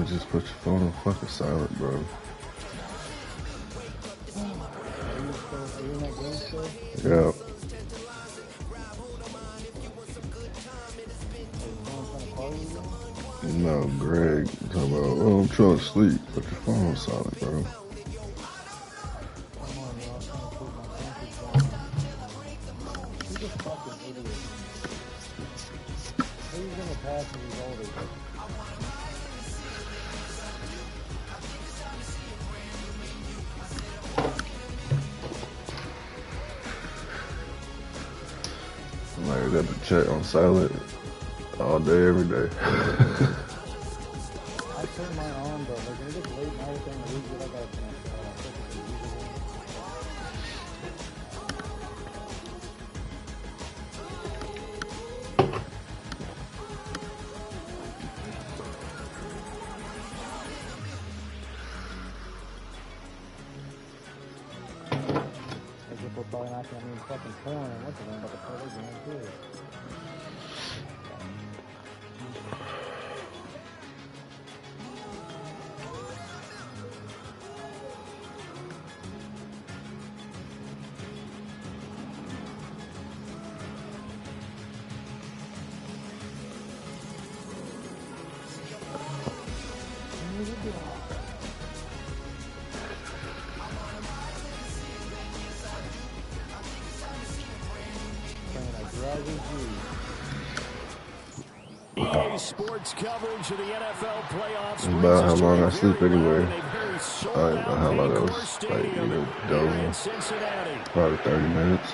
Man, just put your phone on fucking silent, bro. Are you in that game still? Yeah. No, Greg talking about, oh, I'm trying to sleep. Put your phone on silent, bro. He's a fucking idiot. Who's gonna pass when he's older? Like, I got the chat on silent all day, every day. I turn mine on, but like when it gets late night and I lose it, I gotta turn it people probably not gonna mean fucking porn and what's it about the play their game too. EA Sports coverage of the NFL playoffs. About how long I sleep anyway. I don't know how long I was like, dozing. Probably 30 minutes.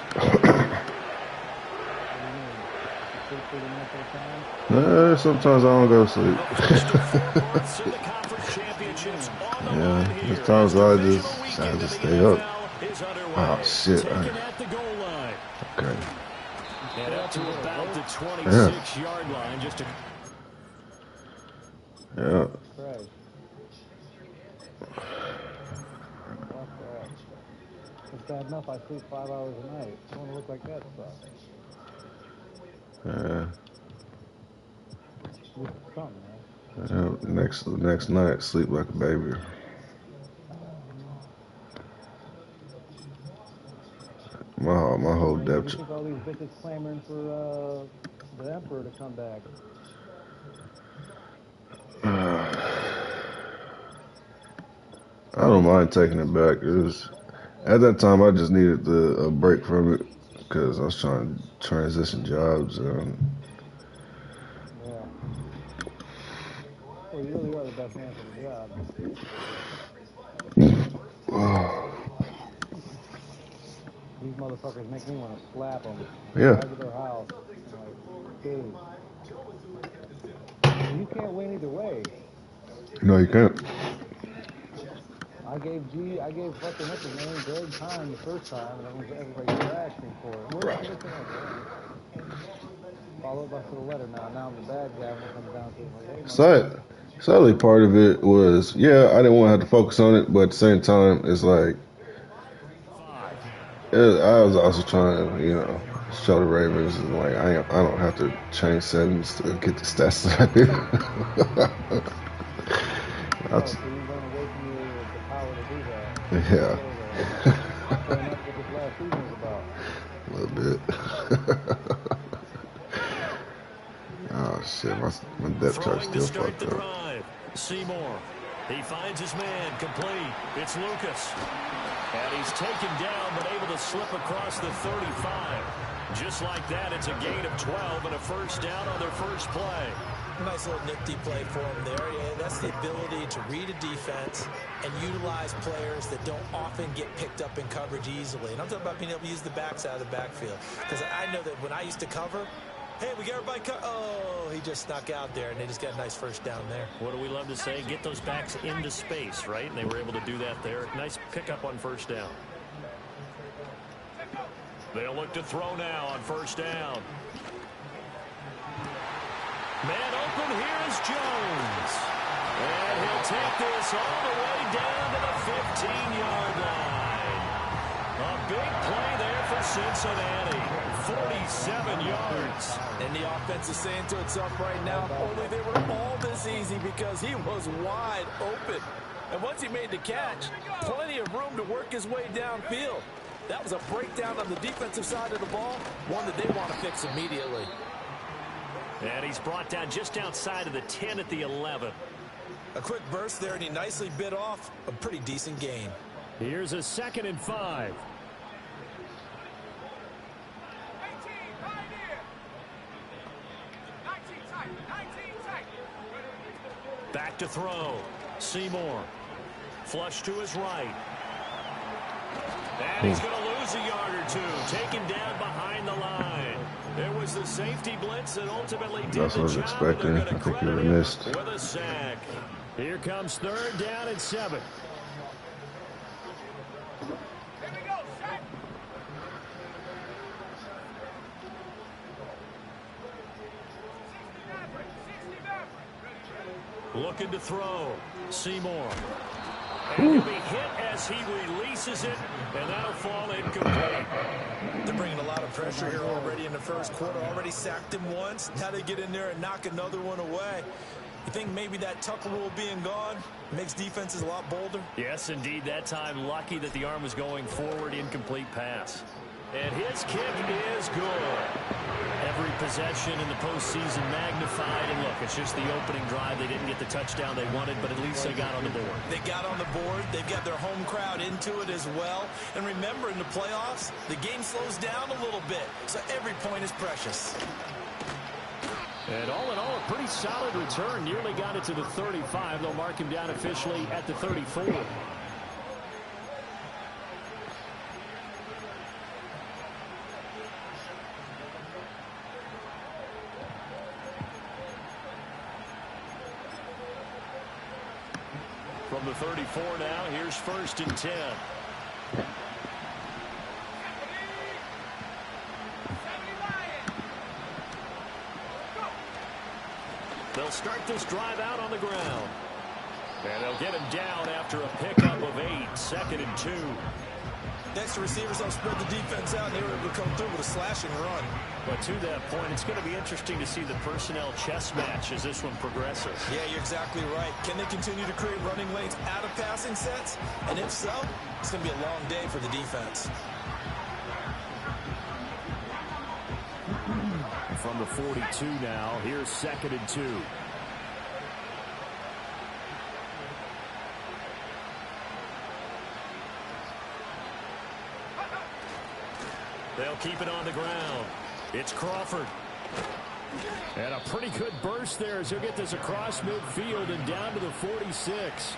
Sometimes I don't go to sleep. Yeah, there's times I just stay up. Oh shit. Okay. And up to about the 26-yard line, just a... Yeah. It's bad enough I sleep 5 hours a night. I don't want to look like that stuff. Yeah. Something, Yeah. Next night, sleep like a baby. My whole depth. I think all these bitches clamoring for the Emperor to come back. I don't mind taking it back. It was at that time I just needed a break from it because I was trying to transition jobs. Yeah. Well, you really are the best man for the job. These motherfuckers make me want to slap them. Yeah. Drive to their house. Like, dude. You can't win either way. No, you can't. I gave fucking what's his name, Greg time the first time, and everybody trashed me for it. Where's everything else? Follow up us with a letter now. Now I'm the bad guy when it comes down to it. Sadly, part of it was, yeah, I didn't want to have to focus on it, but at the same time, it's like, I was also trying to, show the Ravens, like, I don't have to change settings to get the stats that I do. So you're going away from the power to do that. Yeah. That's what this last season was about. A little bit. Oh shit, my depth chart still fucked up. Seymour, he finds his man, complete. It's Lucas. And he's taken down, but able to slip across the 35. Just like that, it's a gain of 12 and a first down on their first play. Nice little nifty play for him there. Yeah, that's the ability to read a defense and utilize players that don't often get picked up in coverage easily. And I'm talking about being able to use the backs out of the backfield. Because I know that when I used to cover, hey, we got everybody oh, he just snuck out there, and they just got a nice first down there. What do we love to say? Get those backs into space, right? And they were able to do that there. Nice pickup on first down. They'll look to throw now on first down. Man open, here is Jones. And he'll take this all the way down to the 15-yard line. A big play there for Cincinnati. 47 yards. And the offense is saying to itself right now, only they were all this easy because he was wide open. And once he made the catch, plenty of room to work his way downfield. That was a breakdown on the defensive side of the ball, one that they want to fix immediately. And he's brought down just outside of the 10 at the 11. A quick burst there, and he nicely bit off a pretty decent gain. Here's a 2nd and 5. Back to throw. Seymour. Flush to his right. And he's going to lose a yard or two. Taken down behind the line. There was the safety blitz that ultimately did That's what I was expecting. I think he would have missed. With a sack. Here comes 3rd down and 7. Looking to throw. Seymour. And he'll be hit as he releases it, and that'll fall incomplete. They're bringing a lot of pressure here already in the first quarter. Already sacked him once. Now they get in there and knock another one away. You think maybe that tuck rule being gone makes defenses a lot bolder? Yes, indeed. That time, lucky that the arm was going forward. Incomplete pass. And his kick is good. Every possession in the postseason magnified. And look, it's just the opening drive. They didn't get the touchdown they wanted, but at least they got on the board. They got on the board. They've got their home crowd into it as well. And remember, in the playoffs, the game slows down a little bit. So every point is precious. And all in all, a pretty solid return. Nearly got it to the 35. They'll mark him down officially at the 34. From the 34 now, here's 1st and 10. They'll start this drive out on the ground. And they'll get him down after a pickup of 8. 2nd and 2. Next receivers don't spread the defense out, and they were able to come through with a slashing run. But to that point, it's going to be interesting to see the personnel chess match as this one progresses. Yeah, you're exactly right. Can they continue to create running lanes out of passing sets? And if so, it's going to be a long day for the defense. From the 42 now, here's 2nd and 2. They'll keep it on the ground. It's Crawford. And a pretty good burst there as he'll get this across midfield and down to the 46.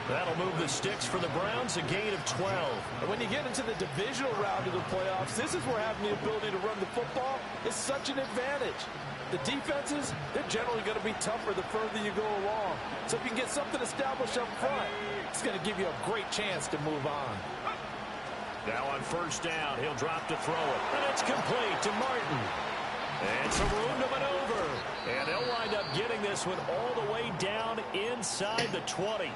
That'll move the sticks for the Browns, a gain of 12. And when you get into the divisional round of the playoffs, this is where having the ability to run the football is such an advantage. The defenses, they're generally going to be tougher the further you go along. So if you can get something established up front, it's going to give you a great chance to move on. Now on 1st down, he'll drop to throw it. And it's complete to Martin. And some room to maneuver. And they'll wind up getting this one all the way down inside the 20.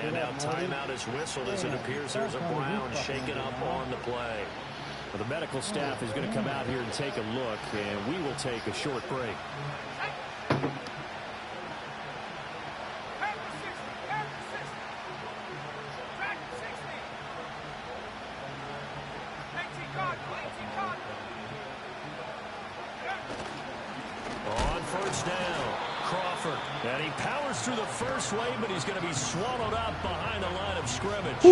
And now timeout is whistled as it appears there's a Brown shaken up on the play. Well, the medical staff is going to come out here and take a look, and we will take a short break. On 1st down, Crawford. And he powers through the first wave, but he's going to be swallowed up behind the line of scrimmage.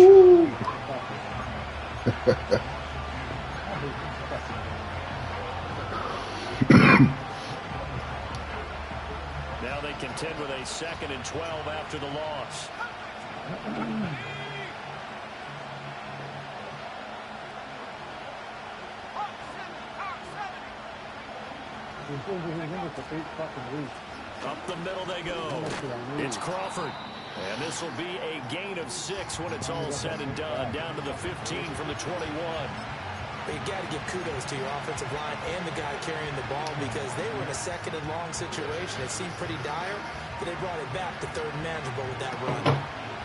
Now they contend with a 2nd and 12 after the loss. Up the middle they go. It's Crawford. And this will be a gain of 6 when it's all said and done. Down to the 15 from the 21. But you got to give kudos to your offensive line and the guy carrying the ball because they were in a 2nd and long situation. It seemed pretty dire, but they brought it back to 3rd and manageable with that run.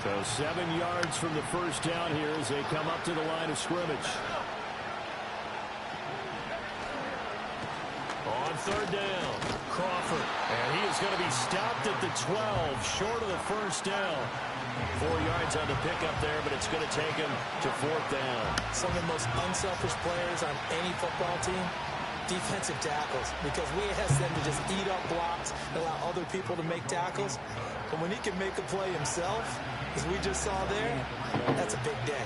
So 7 yards from the 1st down here as they come up to the line of scrimmage. third down. Crawford. And he is going to be stopped at the 12, short of the first down. 4 yards on the pickup there, but it's going to take him to fourth down. Some of the most unselfish players on any football team, defensive tackles, because we ask them to just eat up blocks and allow other people to make tackles. But when he can make a play himself, as we just saw there, that's a big day.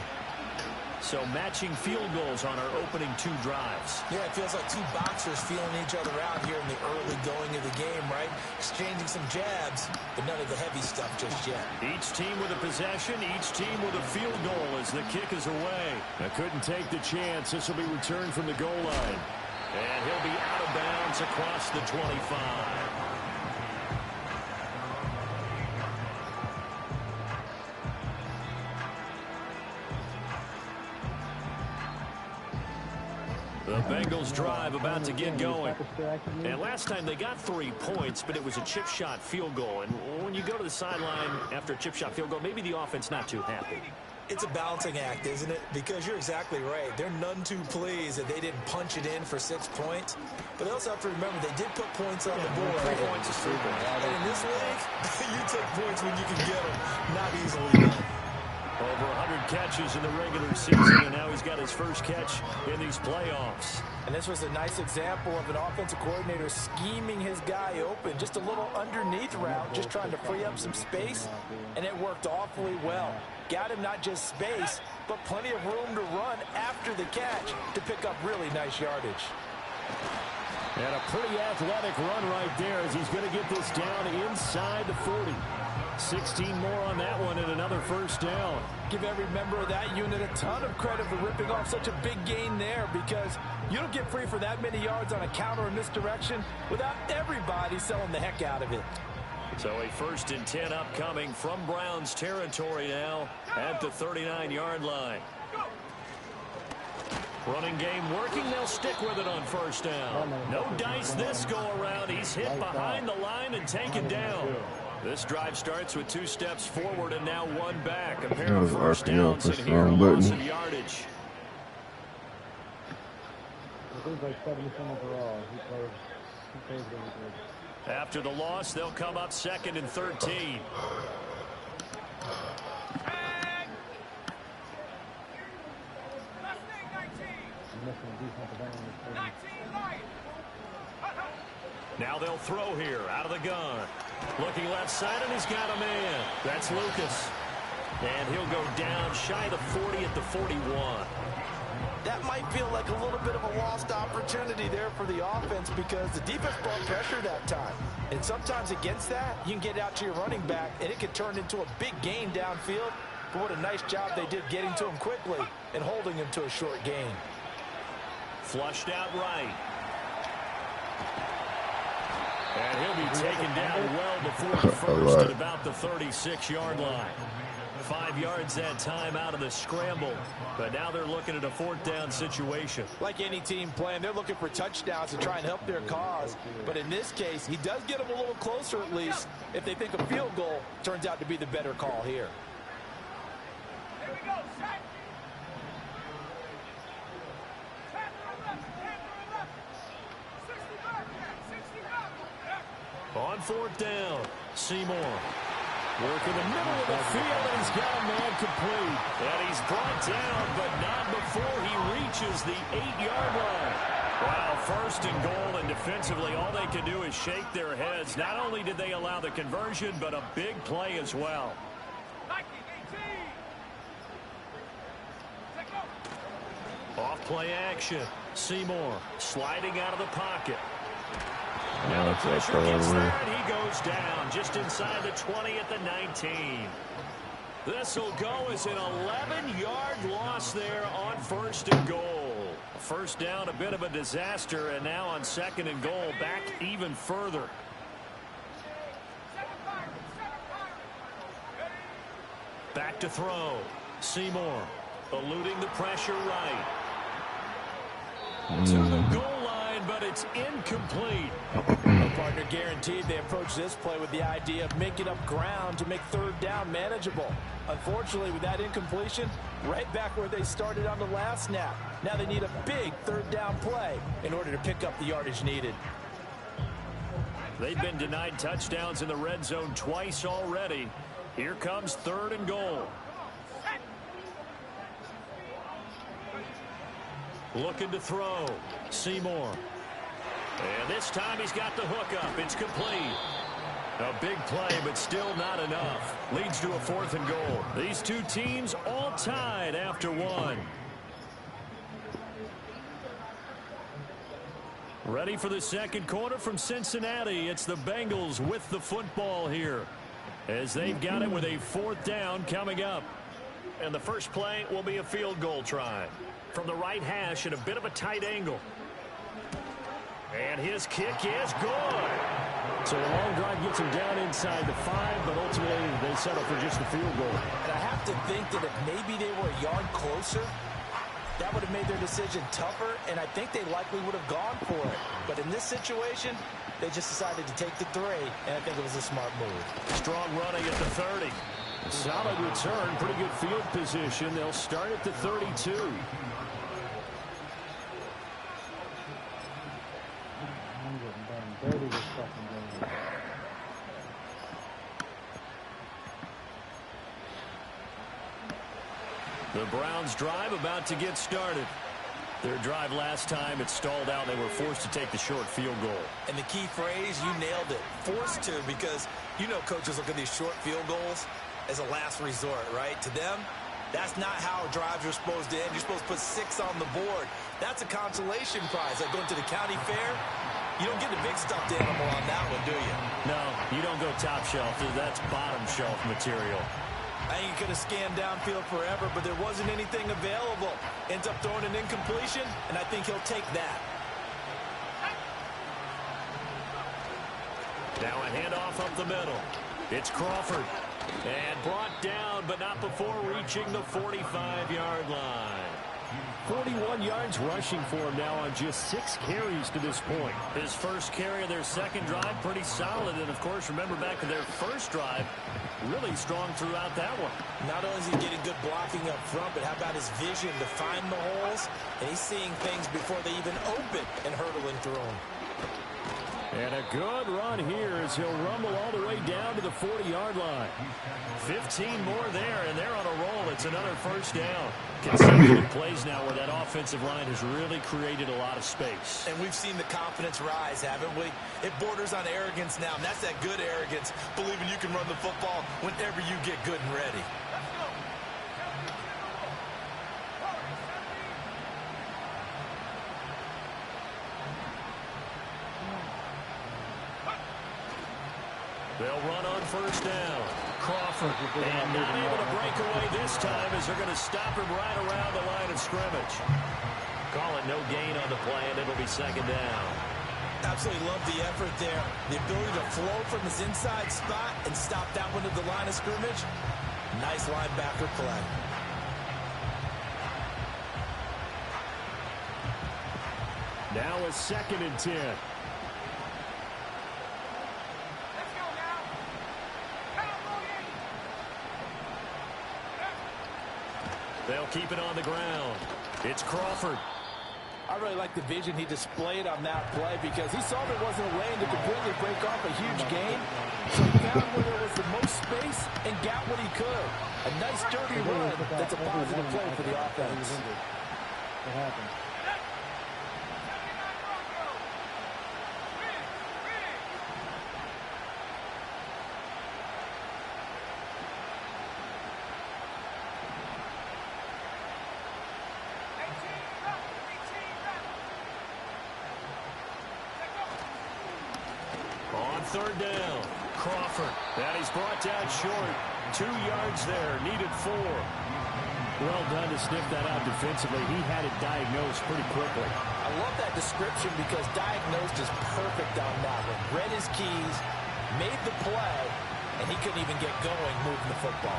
So matching field goals on our opening 2 drives. Yeah, it feels like 2 boxers feeling each other out here in the early going of the game, right? Exchanging some jabs, but none of the heavy stuff just yet. Each team with a possession, each team with a field goal as the kick is away. I couldn't take the chance. This will be returned from the goal line. And he'll be out of bounds across the 25. The Bengals drive about to get going. And last time they got 3 points, but it was a chip shot field goal. And when you go to the sideline after a chip shot field goal, maybe the offense not too happy. It's a balancing act, isn't it? Because you're exactly right. They're none too pleased that they didn't punch it in for 6 points. But they also have to remember they did put points on the board. 3 points is 3 points. And in this league, you take points when you can get them. Not easily done. Over 100 catches in the regular season, and now he's got his first catch in these playoffs. And this was a nice example of an offensive coordinator scheming his guy open. Just a little underneath route, just trying to free up some space, and it worked awfully well. Got him not just space, but plenty of room to run after the catch to pick up really nice yardage. And a pretty athletic run right there as he's going to get this down inside the 40. 16 more on that one and another first down. Give every member of that unit a ton of credit for ripping off such a big gain there, because you don't get free for that many yards on a counter or misdirection without everybody selling the heck out of it. So a 1st and 10 upcoming from Browns territory now at the 39-yard line. Running game working. They'll stick with it on first down. No dice this go around. He's hit behind the line and taken down. This drive starts with 2 steps forward and now 1 back. A pair of first downs and here a loss of yardage. After the loss, they'll come up 2nd and 13. Now they'll throw here out of the gun. Looking left side, and he's got a man. That's Lucas. And he'll go down shy of the 40 at the 41. That might feel like a little bit of a lost opportunity there for the offense, because the defense brought pressure that time. And sometimes against that, you can get out to your running back, and it can turn into a big gain downfield. But what a nice job they did getting to him quickly and holding him to a short gain. Flushed out right. And he'll be taken down well before the first at about the 36-yard line. 5 yards that time out of the scramble. But now they're looking at a 4th down situation. Like any team playing, they're looking for touchdowns to try and help their cause. But in this case, he does get them a little closer at least if they think a field goal turns out to be the better call here. On 4th down, Seymour. Work in the middle of the field, and he's got a man complete. And he's brought down, but not before he reaches the 8-yard line. Wow, 1st and goal, and defensively, all they can do is shake their heads. Not only did they allow the conversion, but a big play as well. Off play action. Seymour sliding out of the pocket. Now the pressure gets there, and he goes down just inside the 20 at the 19. This will go as an 11-yard loss there on 1st and goal. First down, a bit of a disaster, and now on 2nd and goal, back even further. Back to throw. Seymour eluding the pressure right. To the goal line, but it's incomplete. The partner guaranteed they approach this play with the idea of making up ground to make 3rd down manageable. Unfortunately, with that incompletion, right back where they started on the last snap. Now they need a big 3rd down play in order to pick up the yardage needed. They've been denied touchdowns in the red zone twice already. Here comes 3rd and goal. Looking to throw. Seymour. And this time he's got the hook up. It's complete. A big play, but still not enough. Leads to a 4th and goal. These two teams all tied after 1. Ready for the second quarter from Cincinnati. It's the Bengals with the football here, as they've got it with a 4th down coming up. And the first play will be a field goal try. From the right hash at a bit of a tight angle. And his kick is good. So a long drive gets him down inside the 5, but ultimately they settle for just the field goal. And I have to think that if maybe they were a yard closer, that would have made their decision tougher, and I think they likely would have gone for it. But in this situation, they just decided to take the 3, and I think it was a smart move. Strong running at the 30. Solid return, pretty good field position. They'll start at the 32. The Browns drive about to get started. Their drive last time, it stalled out. They were forced to take the short field goal. And the key phrase, you nailed it. Forced to, because you know coaches look at these short field goals as a last resort, right? To them, that's not how drives are supposed to end. You're supposed to put 6 on the board. That's a consolation prize. Like going to the county fair, you don't get the big stuffed animal on that one, do you? No, you don't go top shelf. That's bottom shelf material. I think he could have scanned downfield forever, but there wasn't anything available. Ends up throwing an incompletion, and I think he'll take that. Now a handoff up the middle. It's Crawford. And brought down, but not before reaching the 45-yard line. 41 yards rushing for him now on just 6 carries to this point. His first carry of their second drive, pretty solid. And, of course, remember back to their first drive, really strong throughout that one. Not only is he getting good blocking up front, but how about his vision to find the holes? And he's seeing things before they even open and hurdling through them. And a good run here as he'll rumble all the way down to the 40-yard line. 15 more there, and they're on a roll. It's another first down. Consecutive plays now where that offensive line has really created a lot of space. And we've seen the confidence rise, haven't we? It borders on arrogance now, and that's that good arrogance, believing you can run the football whenever you get good and ready. They'll run on first down. Crawford, and not able to break away this time as they're going to stop him right around the line of scrimmage. Call it no gain on the play, and it'll be second down. Absolutely love the effort there. The ability to flow from his inside spot and stop that one at the line of scrimmage. Nice linebacker play. Now a 2nd and 10. They'll keep it on the ground. It's Crawford. I really like the vision he displayed on that play because he saw there wasn't a lane to completely break off a huge gain. So he found where there was the most space and got what he could. A nice dirty run that's a positive play for the offense. What happened? Third down. Crawford. And he's brought down short. 2 yards there. Needed 4. Well done to sniff that out defensively. He had it diagnosed pretty quickly. I love that description because diagnosed is perfect on that one. Read his keys, made the play, and he couldn't even get going moving the football.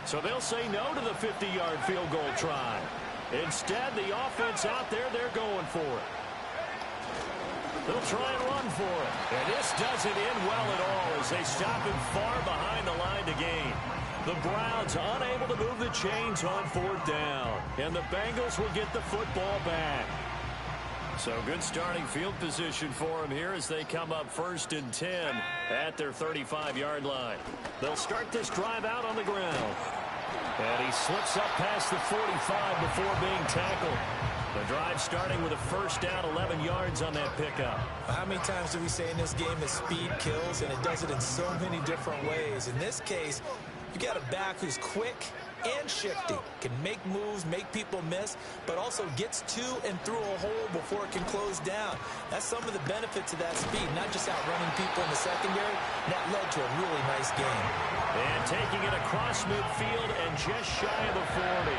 So they'll say no to the 50-yard field goal try. Instead, the offense out there, they're going for it. They'll try and run for it. And this doesn't end well at all as they stop him far behind the line to gain. The Browns unable to move the chains on 4th down. And the Bengals will get the football back. So good starting field position for them here as they come up 1st and 10 at their 35-yard line. They'll start this drive out on the ground. And he slips up past the 45 before being tackled. The drive starting with a 1st down, 11 yards on that pickup. How many times do we say in this game that speed kills, and it does it in so many different ways? In this case, you got a back who's quick and shifty, can make moves, make people miss, but also gets to and through a hole before it can close down. That's some of the benefits of that speed, not just outrunning people in the secondary. That led to a really nice game. And taking it across midfield and just shy of the 40.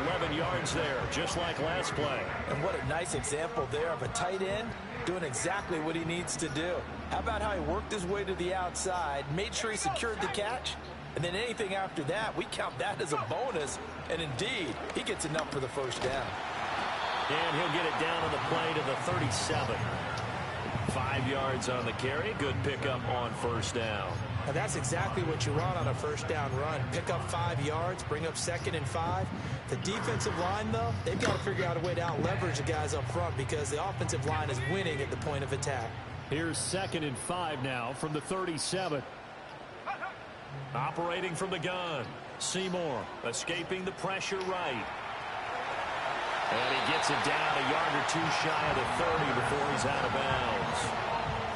11 yards there, just like last play. And what a nice example there of a tight end doing exactly what he needs to do. How about how he worked his way to the outside, made sure he secured the catch, and then anything after that, we count that as a bonus. And indeed, he gets enough for the 1st down. And he'll get it down on the play to the 37. 5 yards on the carry. Good pickup on 1st down. Now that's exactly what you want on a 1st down run. Pick up 5 yards, bring up 2nd and 5. The defensive line, though, they've got to figure out a way to out-leverage the guys up front because the offensive line is winning at the point of attack. Here's 2nd and 5 now from the 37. Operating from the gun. Seymour escaping the pressure right. And he gets it down a yard or 2 shy of the 30 before he's out of bounds.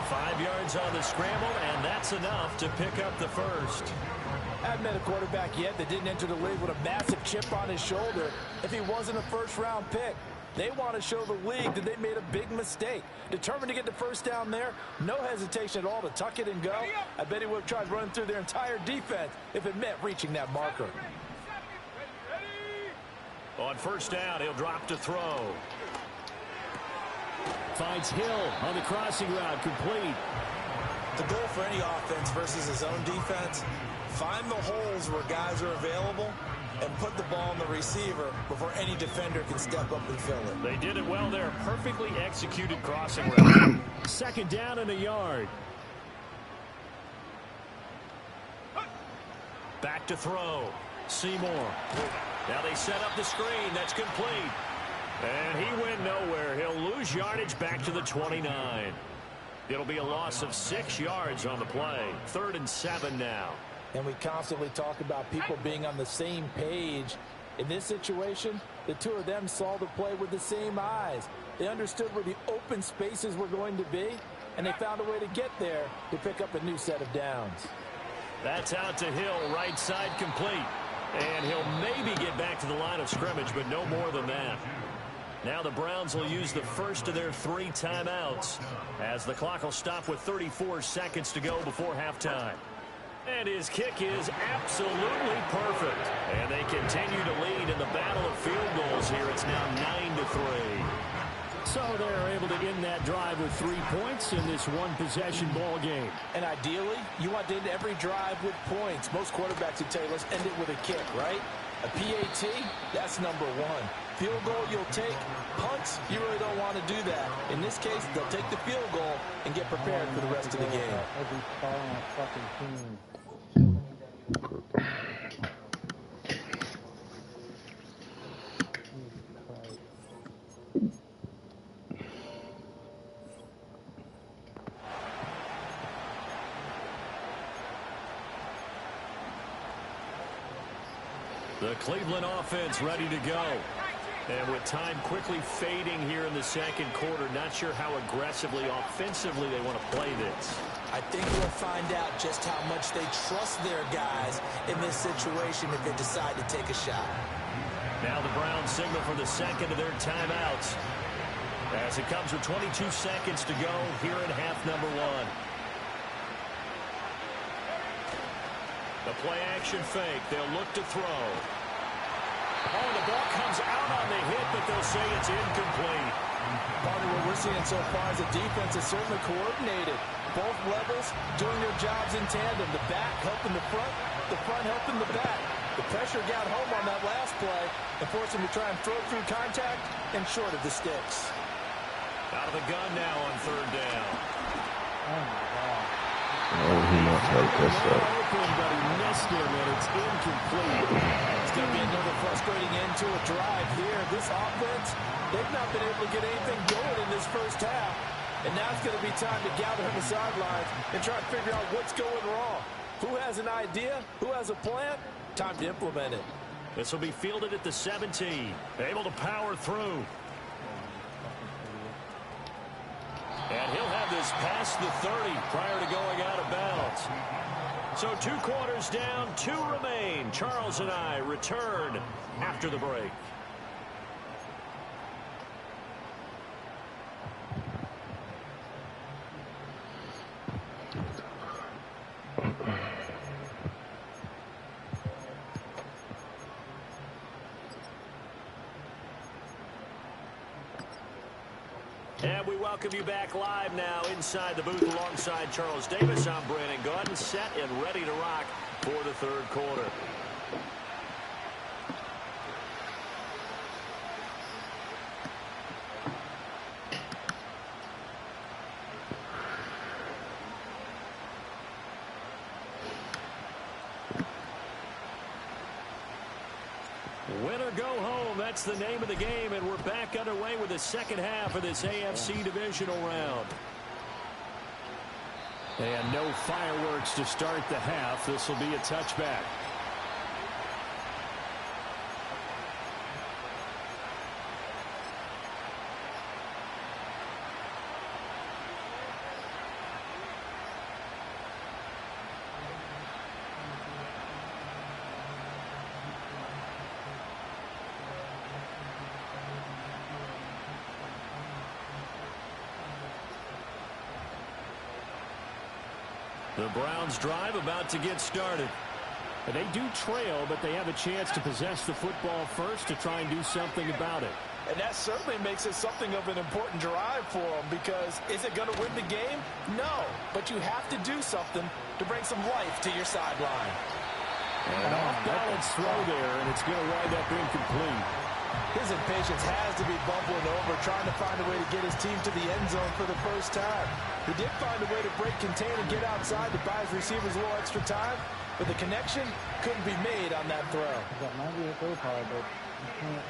5 yards on the scramble, and that's enough to pick up the 1st. I haven't met a quarterback yet that didn't enter the league with a massive chip on his shoulder if he wasn't a 1st-round pick. They want to show the league that they made a big mistake. Determined to get the 1st down there, no hesitation at all to tuck it and go. I bet he would have tried running through their entire defense if it meant reaching that marker. On 1st down, he'll drop to throw. Finds Hill on the crossing route, complete. The goal for any offense versus his own defense, find the holes where guys are available and put the ball on the receiver before any defender can step up and fill it. They did it well there. Perfectly executed crossing route. 2nd down and a yard. Back to throw. Seymour. Now they set up the screen. That's complete. And he went nowhere. He'll lose yardage back to the 29. It'll be a loss of 6 yards on the play. 3rd and 7 now. And we constantly talk about people being on the same page. In this situation, the two of them saw the play with the same eyes. They understood where the open spaces were going to be, and they found a way to get there to pick up a new set of downs. That's out to Hill, right side complete. And he'll maybe get back to the line of scrimmage, but no more than that. Now the Browns will use the first of their 3 timeouts as the clock will stop with 34 seconds to go before halftime. And his kick is absolutely perfect. And they continue to lead in the battle of field goals here. It's now 9-3. So they're able to end that drive with 3 points in this one-possession ball game. And ideally, you want to end every drive with points. Most quarterbacks would tell you, let's end it with a kick, right? A PAT, that's number 1. Field goal you'll take. Punts, you really don't want to do that. In this case, they'll take the field goal and get prepared for the rest of the game. Every star on a fucking team. The Cleveland offense ready to go. And with time quickly fading here in the 2nd quarter, not sure how aggressively, offensively they want to play this. I think we'll find out just how much they trust their guys in this situation if they decide to take a shot. Now the Browns signal for the 2nd of their timeouts as it comes with 22 seconds to go here in half number 1. The play action fake. They'll look to throw. Oh, the ball comes out on the hit, but they'll say it's incomplete. Part of what we're seeing so far is the defense is certainly coordinated. Both levels doing their jobs in tandem. The back helping the front helping the back. The pressure got home on that last play and forced him to try and throw through contact and short of the sticks. Out of the gun now on third down. Oh my God. Oh, he might try to catch that. Open, but he missed him, and it's incomplete. It's going to be another frustrating end to a drive here. This offense, they've not been able to get anything going in this first half. And now it's going to be time to gather on the sidelines and try to figure out what's going wrong. Who has an idea? Who has a plan? Time to implement it. This will be fielded at the 17. Able to power through. And he'll have this past the 30 prior to going out of bounds. So 2 quarters down, 2 remain. Charles and I return after the break. And we welcome you back live now inside the booth alongside Charles Davis. I'm Brandon Gaudin, set and ready to rock for the third quarter. Win or go home, that's the name of the game, and we're back underway with the second half of this AFC divisional round. And no fireworks to start the half. This will be a touchback. The Browns drive about to get started. And they do trail, but they have a chance to possess the football first to try and do something about it. And that certainly makes it something of an important drive for them, because is it going to win the game? No, but you have to do something to bring some life to your sideline. An off-balance throw there, and it's going to wind up incomplete. His impatience has to be bubbling over, trying to find a way to get his team to the end zone for the first time. He did find a way to break contain and get outside to buy his receivers a little extra time, but the connection couldn't be made on that throw. He's got 98 horsepower, but you can't.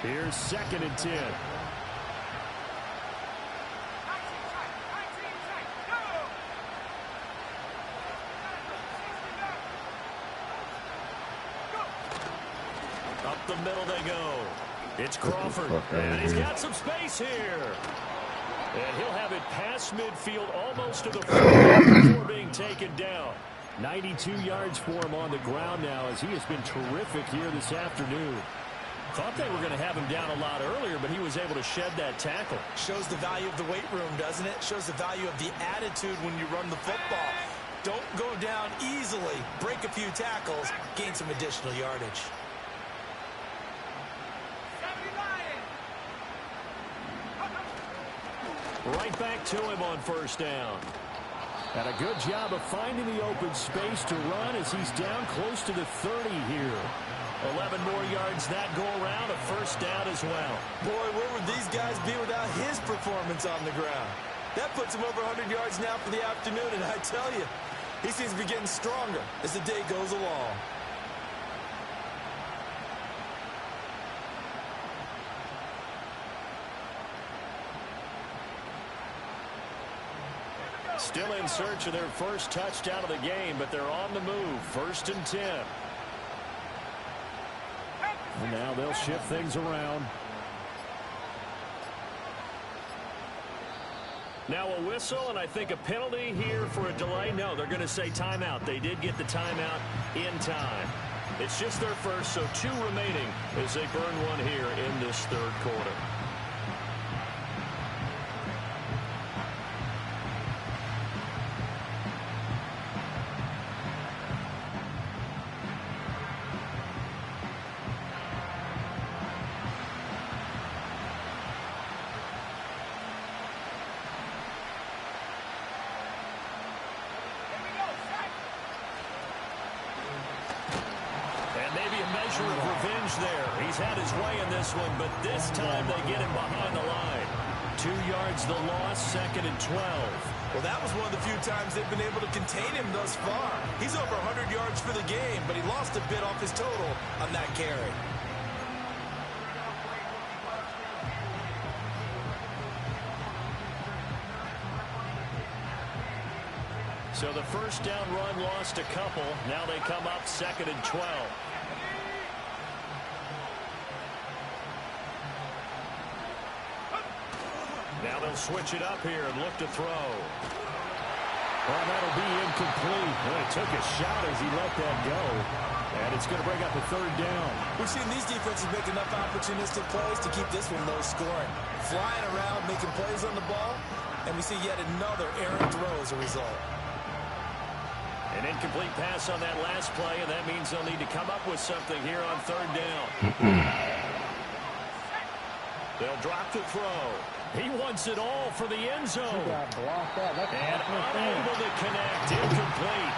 Here's 2nd and 10. Up the middle they go. It's Crawford, and he's got some space here. And he'll have it past midfield almost to the 40 before being taken down. 92 yards for him on the ground now, as he has been terrific here this afternoon. Thought they were going to have him down a lot earlier, but he was able to shed that tackle. Shows the value of the weight room, doesn't it? Shows the value of the attitude when you run the football. Don't go down easily. Break a few tackles. Gain some additional yardage. Right back to him on first down. And a good job of finding the open space to run as he's down close to the 30 here. 11 more yards that go around, a first down as well. Boy, where would these guys be without his performance on the ground? That puts him over 100 yards now for the afternoon, and I tell you, he seems to be getting stronger as the day goes along. Still in search of their first touchdown of the game, but they're on the move. 1st and 10. And now they'll shift things around. Now a whistle, and I think a penalty here for a delay. No, they're going to say timeout. They did get the timeout in time. It's just their first, so 2 remaining as they burn one here in this third quarter. Measure of revenge there. He's had his way in this one, but this time they get him behind the line. 2 yards the loss, 2nd and 12. Well, that was one of the few times they've been able to contain him thus far. He's over 100 yards for the game, but he lost a bit off his total on that carry. So the first down run lost a couple. Now they come up 2nd and 12. Now they'll switch it up here and look to throw. Well, that'll be incomplete. Well, he took a shot as he let that go. And it's going to bring up a 3rd down. We've seen these defenses make enough opportunistic plays to keep this one low scoring. Flying around, making plays on the ball, and we see yet another errant throw as a result. An incomplete pass on that last play, and that means they'll need to come up with something here on 3rd down. They'll drop the throw. He wants it all for the end zone. And unable to connect. Incomplete.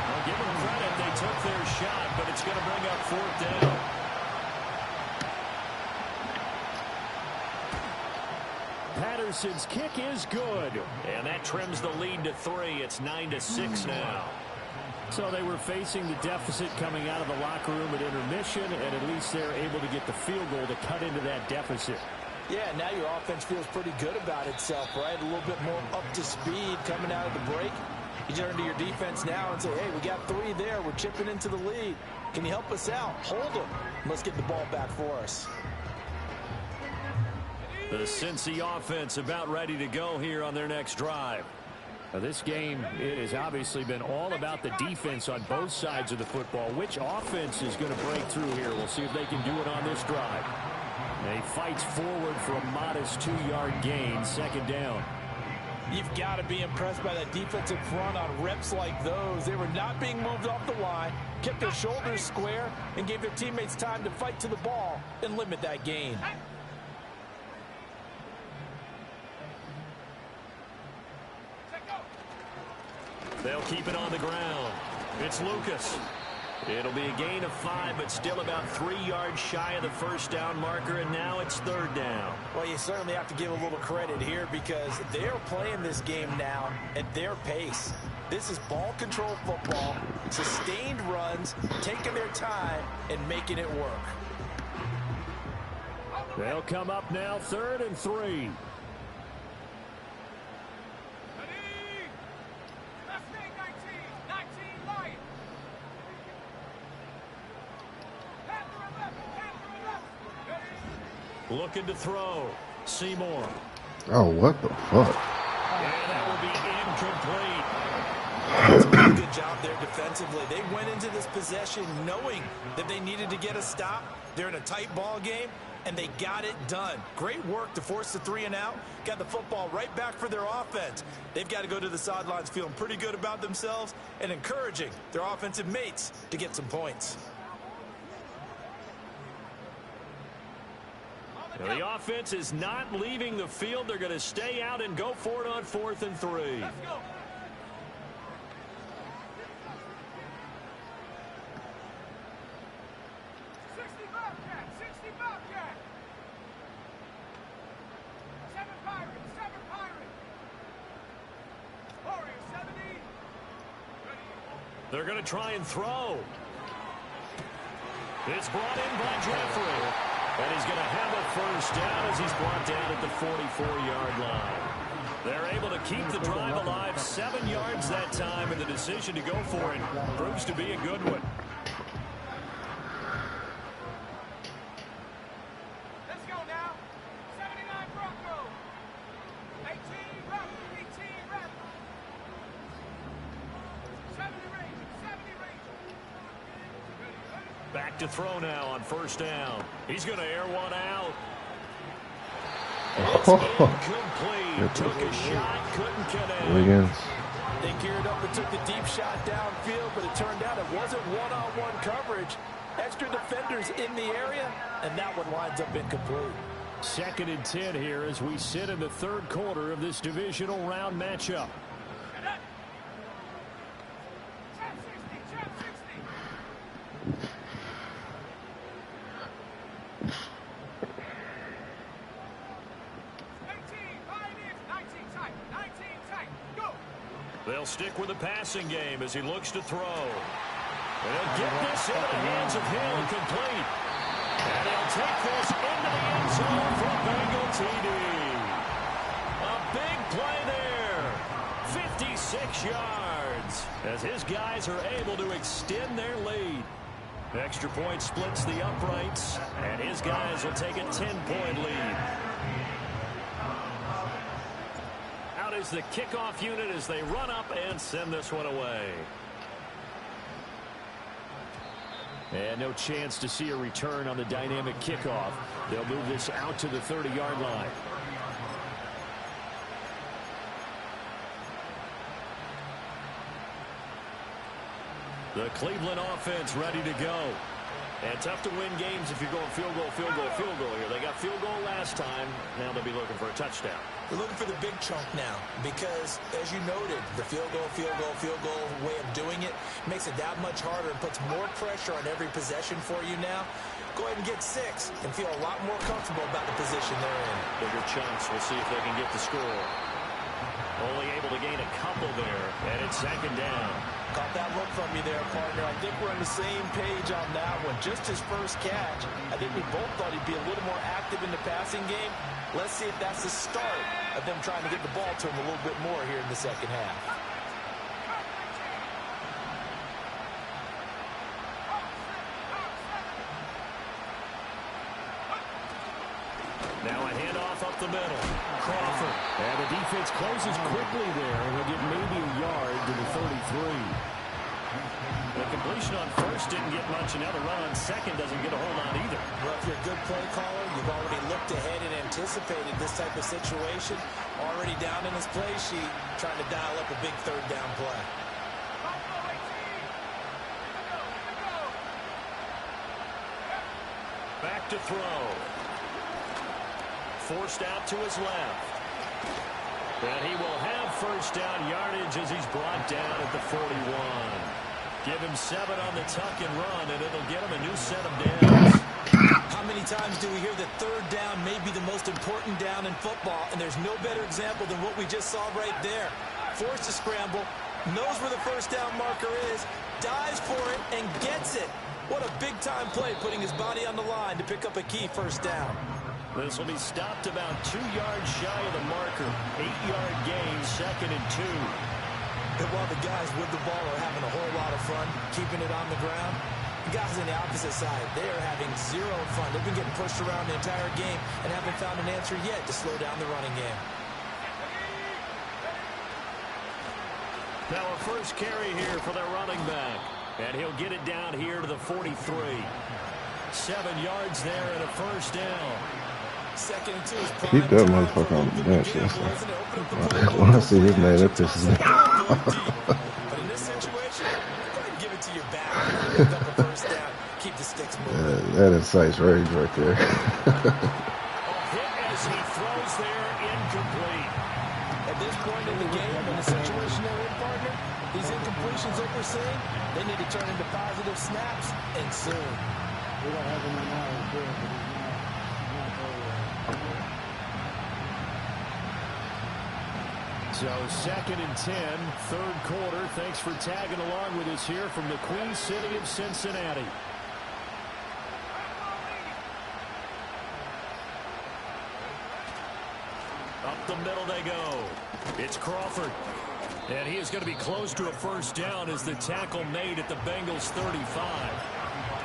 Well, give them credit. They took their shot, but it's going to bring up 4th down. Patterson's kick is good. And that trims the lead to 3. It's 9-6 now. So they were facing the deficit coming out of the locker room at intermission, and at least they're able to get the field goal to cut into that deficit. Yeah, now your offense feels pretty good about itself, right? A little bit more up to speed coming out of the break. You turn to your defense now and say, hey, we got 3 there. We're chipping into the lead. Can you help us out? Hold them. Let's get the ball back for us. The Cincy offense about ready to go here on their next drive. Now, this game, it has obviously been all about the defense on both sides of the football. Which offense is going to break through here? We'll see if they can do it on this drive. And he fights forward for a modest 2-yard gain, 2nd down. You've got to be impressed by that defensive front on reps like those. They were not being moved off the line, kept their shoulders square, and gave their teammates time to fight to the ball and limit that gain. They'll keep it on the ground. It's Lucas. It'll be a gain of 5, but still about 3 yards shy of the first down marker, and now it's 3rd down. Well, you certainly have to give a little credit here because they're playing this game now at their pace. This is ball control football, sustained runs, taking their time, and making it work. They'll come up now 3rd and 3. Looking to throw. Seymour. Oh, what the fuck? And that will be incomplete. That's a good job there defensively. They went into this possession knowing that they needed to get a stop. They're in a tight ball game, and they got it done. Great work to force the 3 and out. Got the football right back for their offense. They've got to go to the sidelines feeling pretty good about themselves and encouraging their offensive mates to get some points. The offense is not leaving the field. They're going to stay out and go for it on 4th and 3. Let's go. They're going to try and throw. It's brought in by Jeffrey. And he's going to have a first down as he's brought down at the 44-yard line. They're able to keep the drive alive, 7 yards that time, and the decision to go for it proves to be a good one. Let's go now. 79 Broncos. 18 Rebels. 18 Rebels. 70 Rangers. 70 Rangers. Back to throw now on first down. He's going to air one out. It's incomplete. Took a shot, couldn't connect. Wiggins. They geared up and took the deep shot downfield, but it turned out it wasn't one-on-one coverage. Extra defenders in the area, and that one winds up incomplete. 2nd and 10 here as we sit in the 3rd quarter of this divisional round matchup. They'll stick with the passing game as he looks to throw. And he'll get this into the hands of Hill, complete. And he'll take this into the end zone for a Bengal TD. A big play there. 56 yards as his guys are able to extend their lead. Extra point splits the uprights, and his guys will take a 10-point lead. Out is the kickoff unit as they run up and send this one away. And no chance to see a return on the dynamic kickoff. They'll move this out to the 30-yard line. The Cleveland offense ready to go. And tough to win games if you're going field goal, field goal, field goal here. They got field goal last time. Now they'll be looking for a touchdown. They're looking for the big chunk now because, as you noted, the field goal way of doing it makes it that much harder and puts more pressure on every possession for you now. Go ahead and get 6 and feel a lot more comfortable about the position they're in. Bigger chunks. We'll see if they can get the score. Only able to gain a couple there, and it's second down. Caught that look from you there, partner. I think we're on the same page on that one. Just his first catch. I think we both thought he'd be a little more active in the passing game. Let's see if that's the start of them trying to get the ball to him a little bit more here in the second half. Now a handoff up the middle. Crawford. And the defense closes quickly there, and he'll get maybe a yard to the 33. The completion on first didn't get much, and now the run on second doesn't get a whole lot either. Well, if you're a good play caller, you've already looked ahead and anticipated this type of situation. Already down in his play sheet, trying to dial up a big third down play. Back to throw. Forced out to his left. And he will have first down yardage as he's brought down at the 41. Give him 7 on the tuck and run, and it'll get him a new set of downs. How many times do we hear that third down may be the most important down in football, and there's no better example than what we just saw right there. Forced to scramble, knows where the first down marker is, dives for it, and gets it. What a big-time play, putting his body on the line to pick up a key first down. This will be stopped about 2 yards shy of the marker. 8-yard gain, 2nd and 2. And while the guys with the ball are having a whole lot of fun, keeping it on the ground, the guys on the opposite side, they are having zero fun. They've been getting pushed around the entire game and haven't found an answer yet to slow down the running game. Now a first carry here for their running back. And he'll get it down here to the 43. 7 yards there and a first down. Second and 2 is Keep that motherfucker on the bench. When I see his name, that pisses me off. But in this situation, go ahead and give it to your back. Pick up a first down. Keep the sticks moving. That incites rage right there. A hit as he throws there, incomplete. At this point in the game, in the situation they're in, partner, these incompletions that we're seeing, they need to turn into positive snaps, and soon. We don't have him now, he's good, but he's not there yet. So 2nd and 10, third quarter. Thanks for tagging along with us here from the Queen City of Cincinnati. Up the middle they go. It's Crawford. And he is going to be close to a first down as the tackle made at the Bengals 35.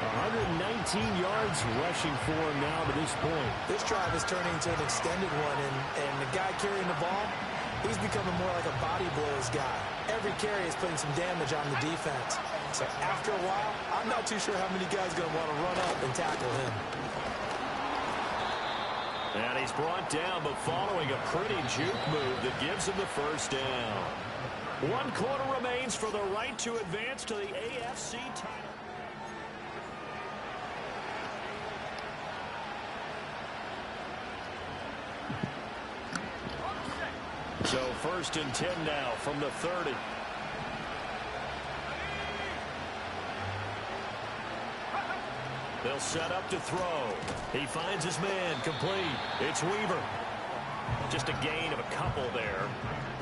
119 yards rushing for him now to this point. This drive is turning into an extended one, and the guy carrying the ball, he's becoming more like a body blows guy. Every carry is putting some damage on the defense. So after a while, I'm not too sure how many guys are going to want to run up and tackle him. And he's brought down, but following a pretty juke move that gives him the first down. 1 quarter remains for the right to advance to the AFC title. So 1st and 10 now from the 30. They'll set up to throw. He finds his man, complete. It's Weaver. Just a gain of a couple there,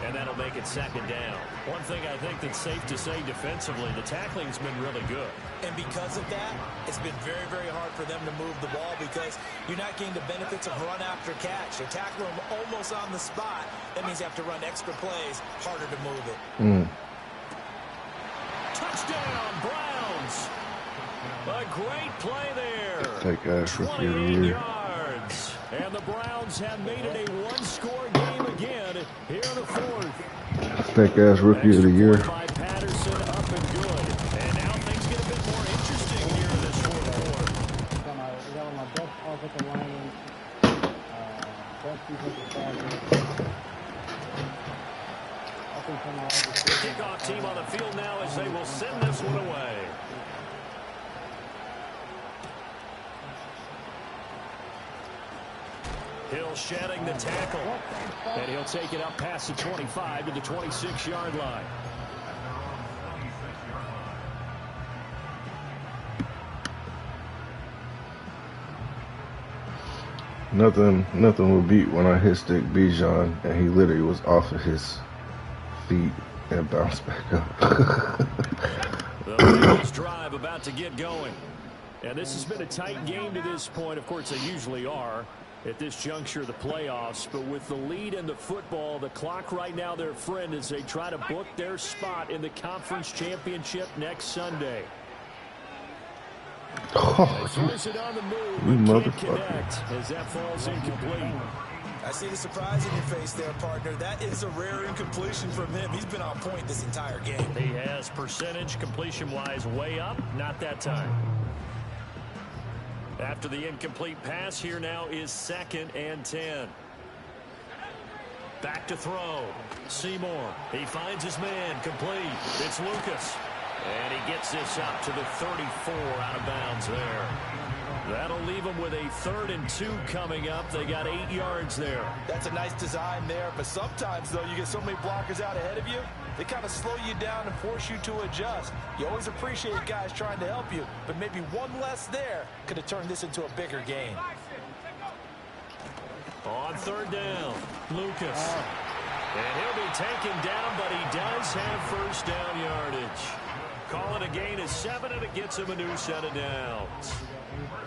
and that'll make make it second down. One thing I think that's safe to say defensively, the tackling's been really good. And because of that, it's been very, very hard for them to move the ball because you're not getting the benefits of run after catch. They're tackling them almost on the spot. That means you have to run extra plays, harder to move it. Touchdown, Browns. A great play there. Take ass rookie of the 28 year. yards. And the Browns have made it a one-score game again here in the fourth. Take ass rookie of the year. Extra point by Patterson, up and good. And now things get a bit more interesting here in this fourth quarter. I got one of my best offensive linemen, best defensive tackle. The kickoff team on the field now as they will send this one away. Hill shedding the tackle. And he'll take it up past the 25 to the 26-yard line. Nothing will beat when I hit stick Bijan and he literally was off of his feet and bounced back up. The Bengals drive about to get going. And this has been a tight game to this point. Of course, they usually are at this juncture of the playoffs. But with the lead in the football, the clock right now their friend as they try to book their spot in the conference championship next Sunday. Oh, Throws it on the move, you but can't motherfucker. connect as that falls incomplete. I see the surprise in your face there, partner. That is a rare incompletion from him. He's been on point this entire game. He has percentage completion-wise way up, not that time. After the incomplete pass, here now is 2nd and 10. Back to throw. Seymour. He finds his man. Complete. It's Lucas. And he gets this up to the 34 out of bounds there. That'll leave them with a 3rd and 2 coming up. They got 8 yards there. That's a nice design there, but sometimes, though, you get so many blockers out ahead of you, they kind of slow you down and force you to adjust. You always appreciate guys trying to help you, but maybe one less there could have turned this into a bigger game. On 3rd down, Lucas. And he'll be taken down, but he does have 1st down yardage. Call it a gain of 7, and it gets him a new set of downs.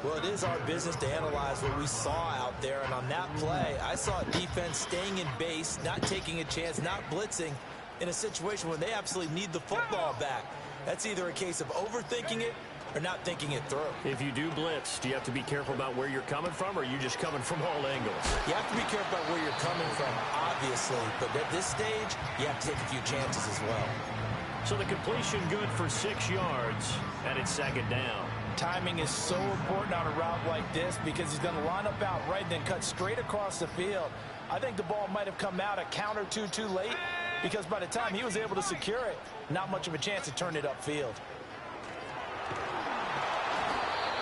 Well, it is our business to analyze what we saw out there, and on that play, I saw defense staying in base, not taking a chance, not blitzing, in a situation where they absolutely need the football back. That's either a case of overthinking it or not thinking it through. If you do blitz, do you have to be careful about where you're coming from, or are you just coming from all angles? You have to be careful about where you're coming from, obviously, but at this stage, you have to take a few chances as well. So the completion good for 6 yards, and it's 2nd down. Timing is so important on a route like this because he's going to line up out right and then cut straight across the field. I think the ball might have come out a count or two too late because by the time he was able to secure it, not much of a chance to turn it upfield.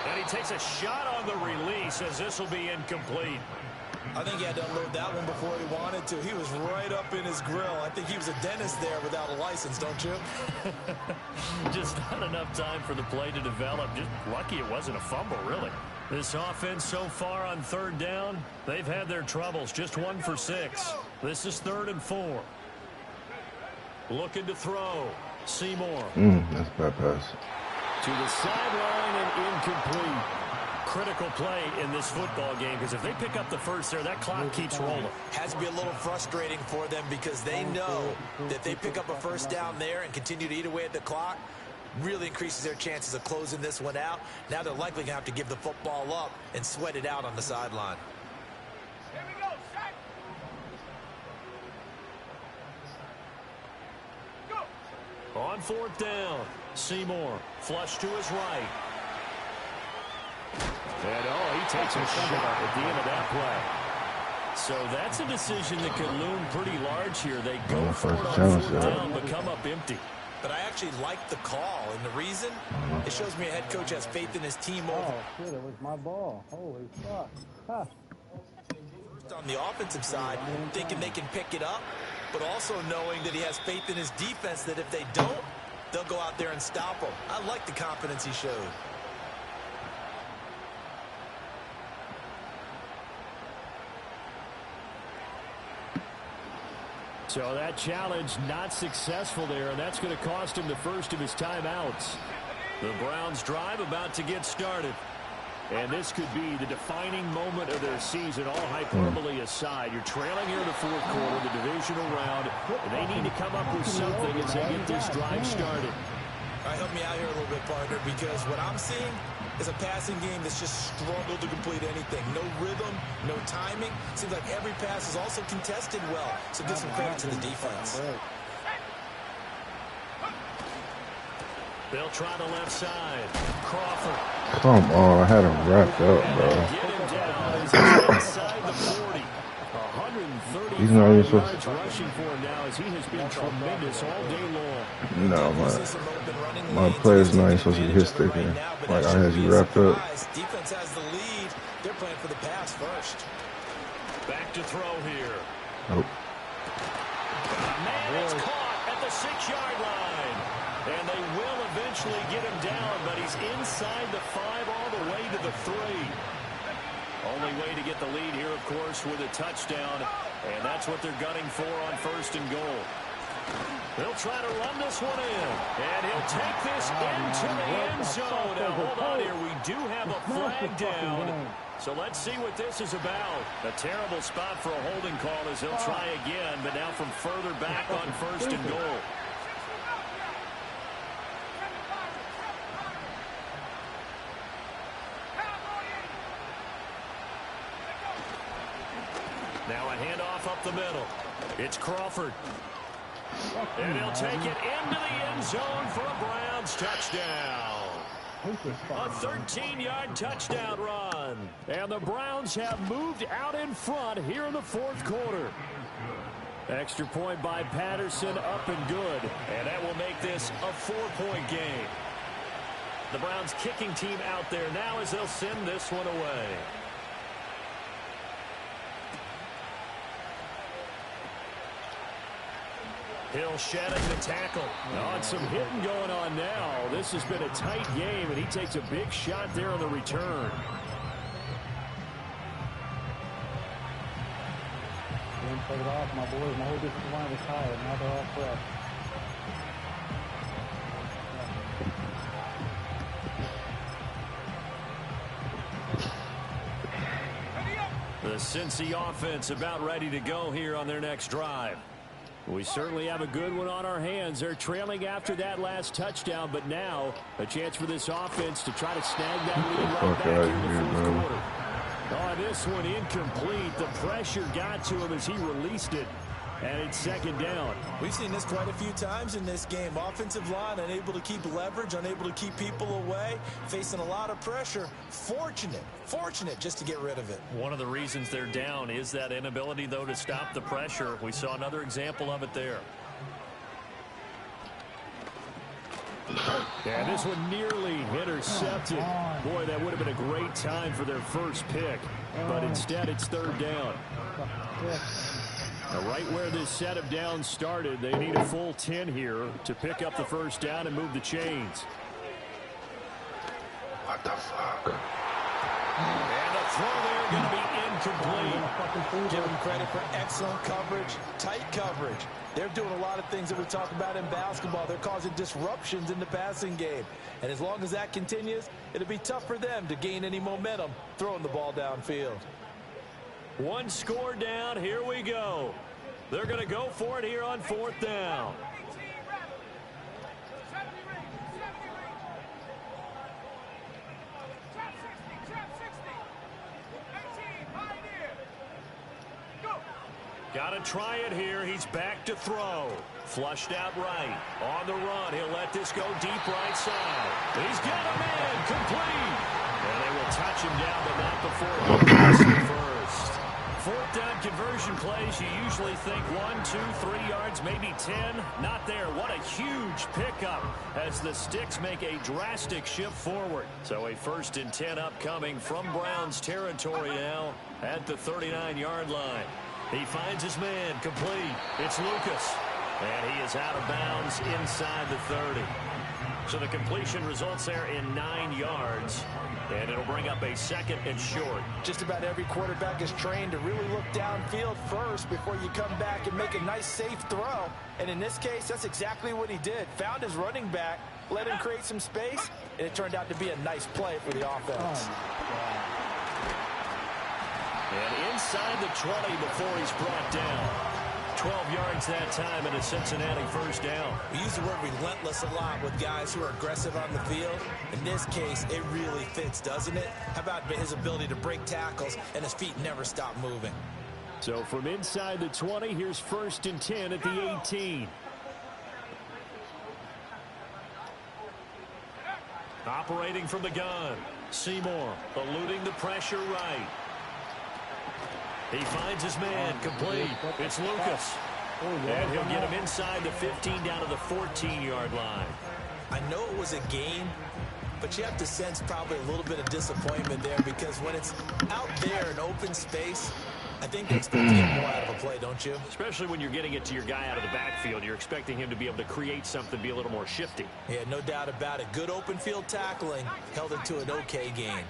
And he takes a shot on the release as this will be incomplete. I think he had to unload that one before he wanted to. He was right up in his grill. I think he was a dentist there without a license, don't you? Just not enough time for the play to develop. Just lucky it wasn't a fumble, really. This offense so far on 3rd down, they've had their troubles. Just 1 for 6. This is 3rd and 4. Looking to throw. Seymour. That's a bad pass. To the sideline and incomplete. Critical play in this football game because if they pick up the 1st there, that clock keeps rolling. Has to be a little frustrating for them because they know that if they pick up a 1st down there and continue to eat away at the clock, really increases their chances of closing this one out. Now they're likely going to have to give the football up and sweat it out on the sideline. Here we go, set. Go. On 4th down, Seymour flush to his right. And he takes a shot at the end of that play. So that's a decision that could loom pretty large here. They go for it on 4th down, but come up empty. But I actually like the call, and the reason? It shows me a head coach has faith in his team over. Oh, shit, it was my ball. Holy fuck. Huh. On the offensive side, thinking they can pick it up, but also knowing that he has faith in his defense that if they don't, they'll go out there and stop him. I like the confidence he showed. So that challenge not successful there, and that's going to cost him the first of his timeouts. The Browns drive about to get started. And this could be the defining moment of their season, all hyperbole aside. You're trailing here in the fourth quarter, the divisional round. And they need to come up with something as they get this drive started. All right, help me out here a little bit, partner, because what I'm seeing is a passing game that's just struggled to complete anything. No rhythm, no timing. Seems like every pass is also contested well. So give some credit to the defense. They'll try the left side. Crawford. Come on, I had him wrapped up, bro. Get him down as he's inside the 40. 135 He's not even supposed yards rushing for him now as he has been tremendous all day long. No, my player's not even supposed to be hit sticking. Like, I had you wrapped up. Defense has the lead. They're playing for the pass first. Back to throw here. Oh. Man, it's caught at the 6-yard line. And they will eventually get him down, but he's inside the 5 all the way to the 3. Only way to get the lead here, of course, with a touchdown. And that's what they're gunning for on 1st and goal. They'll try to run this one in. And he'll take this into the end zone. Now, hold on here. We do have a flag down. So let's see what this is about. A terrible spot for a holding call as he'll try again, but now from further back on 1st and goal. Now a handoff up the middle. It's Crawford. And he'll take it into the end zone for a Browns touchdown. A 13-yard touchdown run. And the Browns have moved out in front here in the fourth quarter. Extra point by Patterson, up and good. And that will make this a 4-point game. The Browns kicking team out there now as they'll send this one away. Hill shedding the tackle. Oh, and some hitting going on now. This has been a tight game, and he takes a big shot there on the return. Didn't put it off, my boys. My whole defensive line was tired. Now they're all fresh. The Cincy offense about ready to go here on their next drive. We certainly have a good one on our hands. They're trailing after that last touchdown, but now a chance for this offense to try to snag that lead right back here in the fourth quarter. Oh, this one incomplete. The pressure got to him as he released it, and it's 2nd down. We've seen this quite a few times in this game. Offensive line unable to keep leverage, unable to keep people away, facing a lot of pressure. Fortunate just to get rid of it. One of the reasons they're down is that inability, though, to stop the pressure. We saw another example of it there. And this one nearly intercepted. Boy, that would have been a great time for their first pick. But instead, it's 3rd down. Now, right where this set of downs started, they need a full 10 here to pick up the 1st down and move the chains. What the fuck? And the throw there going to be incomplete. Give them credit for excellent coverage, tight coverage. They're doing a lot of things that we talk about in basketball. They're causing disruptions in the passing game. And as long as that continues, it'll be tough for them to gain any momentum throwing the ball downfield. One score down. Here we go. They're going to go for it here on 4th down. Got to try it here. He's back to throw. Flushed out right. On the run. He'll let this go deep right side. He's got a man complete. And they will touch him down, but not before he gets the first. 4th down conversion plays, you usually think 1, 2, 3 yards, maybe 10. Not there. What a huge pickup as the Sticks make a drastic shift forward. So a 1st and 10 upcoming from Browns territory now at the 39-yard line. He finds his man complete. It's Lucas. And he is out of bounds inside the 30. So the completion results there in 9 yards. And it'll bring up a 2nd and short. Just about every quarterback is trained to really look downfield first before you come back and make a nice, safe throw. And in this case, that's exactly what he did. Found his running back, let him create some space, and it turned out to be a nice play for the offense. And inside the 20 before he's brought down. 12 yards that time and a Cincinnati first down. We use the word relentless a lot with guys who are aggressive on the field. In this case, it really fits, doesn't it? How about his ability to break tackles and his feet never stop moving? So from inside the 20, here's 1st and 10 at the 18. Operating from the gun. Seymour eluding the pressure right. He finds his man complete. It's Lucas. And he'll get him inside the 15 down to the 14-yard line. I know it was a gain, but you have to sense probably a little bit of disappointment there because when it's out there in open space, I think they expect to get more out of a play, don't you? Especially when you're getting it to your guy out of the backfield. You're expecting him to be able to create something, be a little more shifty. Yeah, no doubt about it. Good open field tackling held it to an okay gain.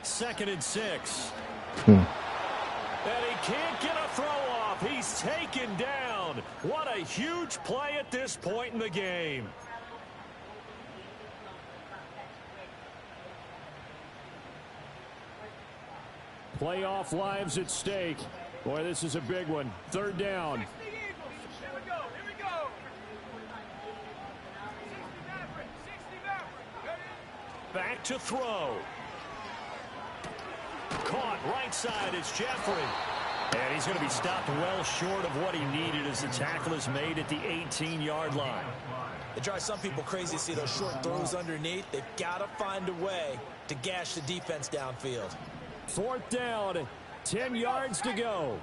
2nd and 6. And he can't get a throw off. He's taken down. What a huge play at this point in the game. Playoff lives at stake. Boy, this is a big one. 3rd down. Here we go. Here we go. 60 Ready? Back to throw. Caught right side. It's Jeffrey. And he's going to be stopped well short of what he needed as the tackle is made at the 18-yard line. It drives some people crazy to see those short throws underneath. They've got to find a way to gash the defense downfield. 4th down. 10 yards to go.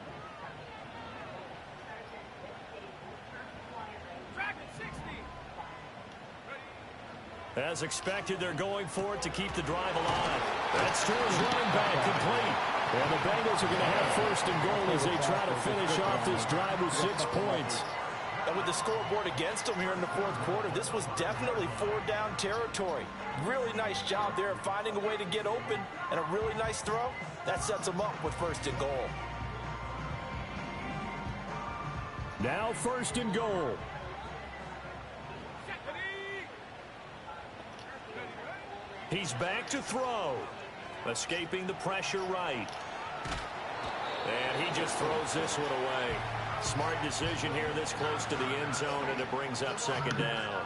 As expected, they're going for it to keep the drive alive. That's to his running back, complete. And the Bengals are going to have 1st and goal as they try to finish off this drive with 6 points. And with the scoreboard against them here in the 4th quarter, this was definitely 4-down territory. Really nice job there of finding a way to get open and a really nice throw. That sets them up with 1st and goal. Now 1st and goal. He's back to throw. Escaping the pressure right. And he just throws this one away. Smart decision here this close to the end zone, and it brings up 2nd down.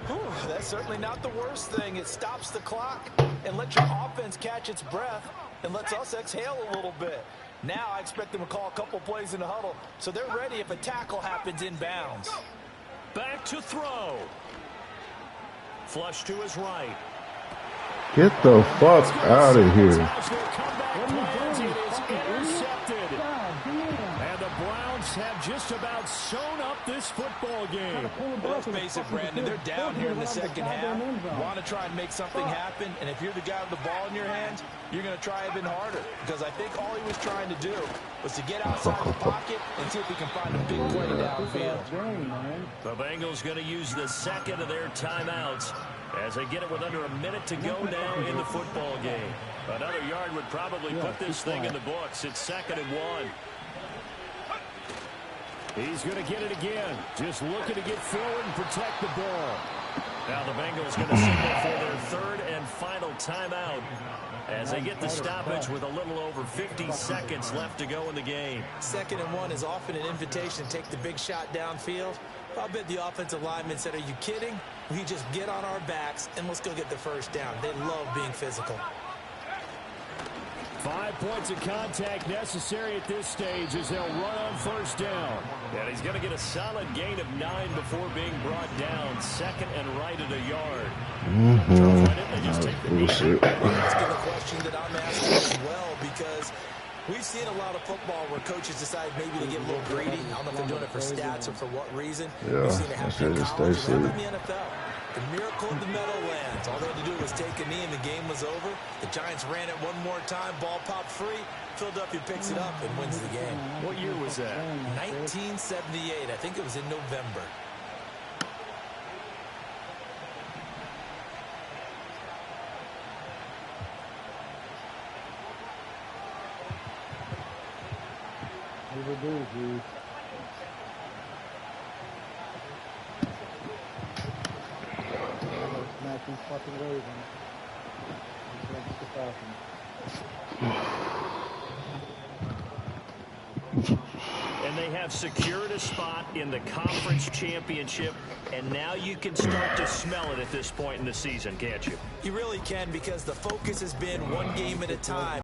Whew, that's certainly not the worst thing. It stops the clock and lets your offense catch its breath and lets us exhale a little bit. Now I expect them to call a couple plays in the huddle so they're ready if a tackle happens inbounds. Back to throw. Flush to his right. Get the fuck out of here. And the Browns have just about sewn up this football game. Well, let's face it, Brandon, they're down here in the 2nd half. Want to try and make something happen, and if you're the guy with the ball in your hands, you're going to try even harder because I think all he was trying to do was to get outside the pocket and see if he can find a big play downfield. The Bengals going to use the 2nd of their timeouts as they get it with under a minute to go now in the football game. Another yard would probably put this thing in the books. It's 2nd and 1. He's going to get it again. Just looking to get forward and protect the ball. Now the Bengals going to signal for their 3rd and final timeout as they get the stoppage with a little over 50 seconds left to go in the game. 2nd and 1 is often an invitation to take the big shot downfield. I'll bet the offensive lineman said, are you kidding? We just get on our backs and let's go get the 1st down. They love being physical. 5 points of contact necessary at this stage as they'll run on 1st down. And he's going to get a solid gain of 9 before being brought down. 2nd and right at a yard. That's the question that I'm asking as well because we've seen a lot of football where coaches decide maybe to get a little greedy. I don't know if they're doing it for stats or for what reason. Yeah, we've seen it happen in college and in the asleep. NFL. The miracle of the Meadowlands. All they had to do was take a knee and the game was over. The Giants ran it one more time. Ball popped free. Philadelphia picks it up and wins the game. What year was that? 1978. I think it was in November. do, G. I'm gonna smack these fucking Ravens. Just like the Falcons. And they have secured a spot in the conference championship, and now you can start to smell it at this point in the season, can't you? You really can, because the focus has been one game at a time.